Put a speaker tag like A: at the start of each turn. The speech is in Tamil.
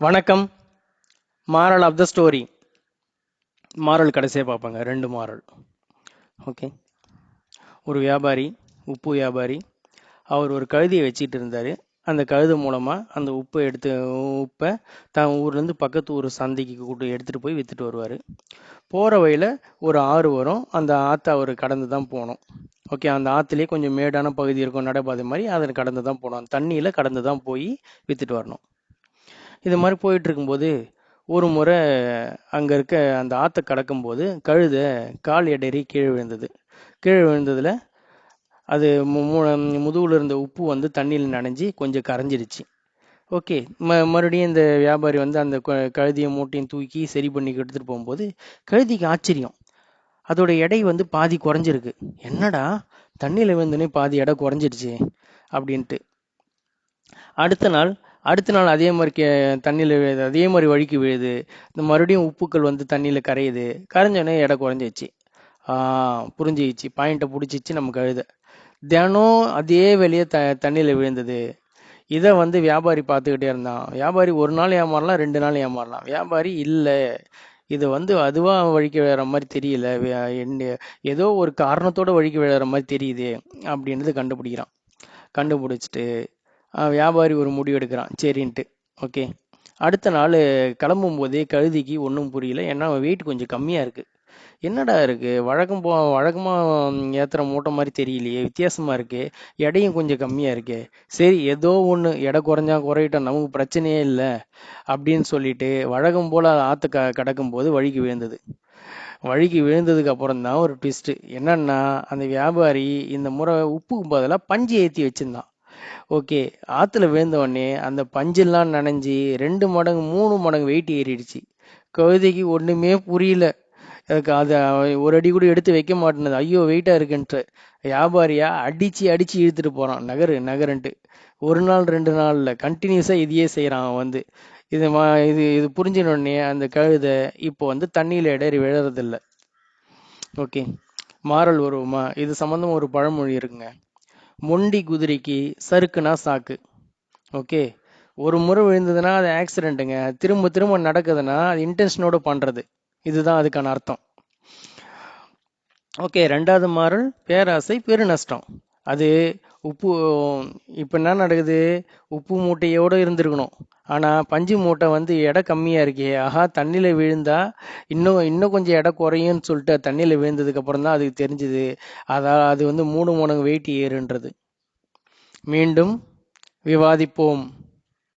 A: வணக்கம். Moral of the story. Moral கடைசியாக பார்ப்பாங்க. 2 மாரல். ஓகே. ஒரு வியாபாரி, உப்பு வியாபாரி, அவர் ஒரு கழுதியை வச்சுட்டு இருந்தார். அந்த கழுதை மூலமாக அந்த உப்பை தான் ஊர்லேருந்து பக்கத்து ஊர் சந்தைக்கு எடுத்துகிட்டு போய் விற்றுட்டு வருவார். போகிற வழியில் ஒரு ஆறு வரும். அந்த ஆற்றை அவர் கடந்து தான் போகணும். ஓகே. அந்த ஆற்றுலேயே கொஞ்சம் மேடான பகுதி இருக்கும், நடைபாதை மாதிரி. அதில் கடந்து தான் போகணும். தண்ணியில் கடந்து தான் போய் விற்றுட்டு வரணும். இது மாதிரி போயிட்டு இருக்கும்போது ஒரு முறை அங்கே இருக்க அந்த ஆற்றை கடக்கும்போது கழுதை கால் இடறி கீழே விழுந்தது. கீழே விழுந்ததில் அது முதுகில் இருந்த உப்பு வந்து தண்ணியில் நனைஞ்சி கொஞ்சம் கரைஞ்சிடுச்சு. ஓகே. மறுபடியும் இந்த வியாபாரி வந்து அந்த கழுதியை மூட்டையும் தூக்கி சரி பண்ணி எடுத்துகிட்டு போகும்போது கழுதிக்கு ஆச்சரியம். அதோட எடை வந்து பாதி குறைஞ்சிருக்கு. என்னடா, தண்ணியில் விழுந்தோடனே பாதி எடை குறைஞ்சிடுச்சு அப்படின்ட்டு. அடுத்த நாள் அதே மாதிரி தண்ணியில் விழுது, அதே மாதிரி வழிக்கு விழுது. இந்த மறுபடியும் உப்புக்கள் வந்து தண்ணியில் கரையுது. கரைஞ்சோடனே எடை குறைஞ்சிச்சு. புரிஞ்சிச்சு, பாயிண்ட்டை பிடிச்சிச்சு நம்ம கழுதை. தினம் அதே வெளியே தண்ணியில் விழுந்தது. இதை வந்து வியாபாரி பார்த்துக்கிட்டே இருந்தான். வியாபாரி ஒரு நாள் ஏமாறலாம், 2 நாள் ஏமாறலாம். வியாபாரி இல்லை, இது வந்து அதுவாக வழிக்கு விழுற மாதிரி தெரியல, ஏதோ ஒரு காரணத்தோட வழிக்கு விழுற மாதிரி தெரியுது அப்படின்றது கண்டுபிடிச்சிட்டு வியாபாரி ஒரு முடிவு எடுக்கிறான், சரின்ட்டு. ஓகே. அடுத்த நாள் கிளம்பும் போதே கழுதிக்கு ஒன்றும் புரியல. ஏன்னா வெயிட் கொஞ்சம் கம்மியாக இருக்குது. என்னடா இருக்குது, வழக்கமாக ஏற்றுற மூட்டை மாதிரி தெரியலையே, வித்தியாசமாக இருக்கே, எடையும் கொஞ்சம் கம்மியாக இருக்கே. சரி, ஏதோ ஒன்று, எடை குறைஞ்சா குறையிட்டோம், நமக்கு பிரச்சனையே இல்லை அப்படின்னு சொல்லிட்டு வழக்கம் போல் ஆற்று கடக்கும் போது வழிக்கு விழுந்ததுக்கு அப்புறம் தான் ஒரு ட்விஸ்ட்டு. என்னன்னா, அந்த வியாபாரி இந்த முறை உப்புக்கு பதிலாக பஞ்சு ஏற்றி வச்சுருந்தான். ஓகே. ஆற்றுல விழுந்த உடனே அந்த பஞ்செல்லாம் நனைஞ்சி 2 மடங்கு 3 மடங்கு வெயிட் ஏறிடுச்சு. கழுதைக்கு ஒன்றுமே புரியல. அதை ஒரு அடி கூட எடுத்து வைக்க மாட்டேனது. ஐயோ வெயிட்டாக இருக்குன்ட்டு வியாபாரியா அடித்து இழுத்துட்டு போகிறான். நகருன்ட்டு. 1 நாள் 2 நாளில் கண்டினியூஸாக இதையே செய்கிறான் அவன் வந்து. இது புரிஞ்சின உடனே அந்த கழுதை இப்போ வந்து தண்ணியில் இடறி விழறதில்லை. ஓகே. மாறல் வருவோமா? இது சம்மந்தமாக ஒரு பழமொழி இருக்குங்க. மொண்டி குதிரைக்கு சறுக்குனா சாக்கு. ஓகே. ஒரு முறை விழுந்ததுன்னா அது ஆக்சிடென்ட்டுங்க. திரும்ப திரும்ப நடக்குதுன்னா அது இன்டென்ஷனோட பண்ணுறது. இதுதான் அதுக்கான அர்த்தம். ஓகே. 2வது மாறல், பேராசை பெருநஷ்டம். அது உப்பு. இப்போ என்ன நடக்குது, உப்பு மூட்டையோடு இருந்திருக்கணும். ஆனால் பஞ்சு மூட்டை வந்து எடை கம்மியாக இருக்கே, தண்ணியில் விழுந்தா இன்னும் கொஞ்சம் எடை குறையும்னு சொல்லிட்டு தண்ணியில் விழுந்ததுக்கு அப்புறம் தான் அதுக்கு தெரிஞ்சுது அது வந்து 3 மடங்கு வெயிட் ஏறுன்றது. மீண்டும் விவாதிப்போம்.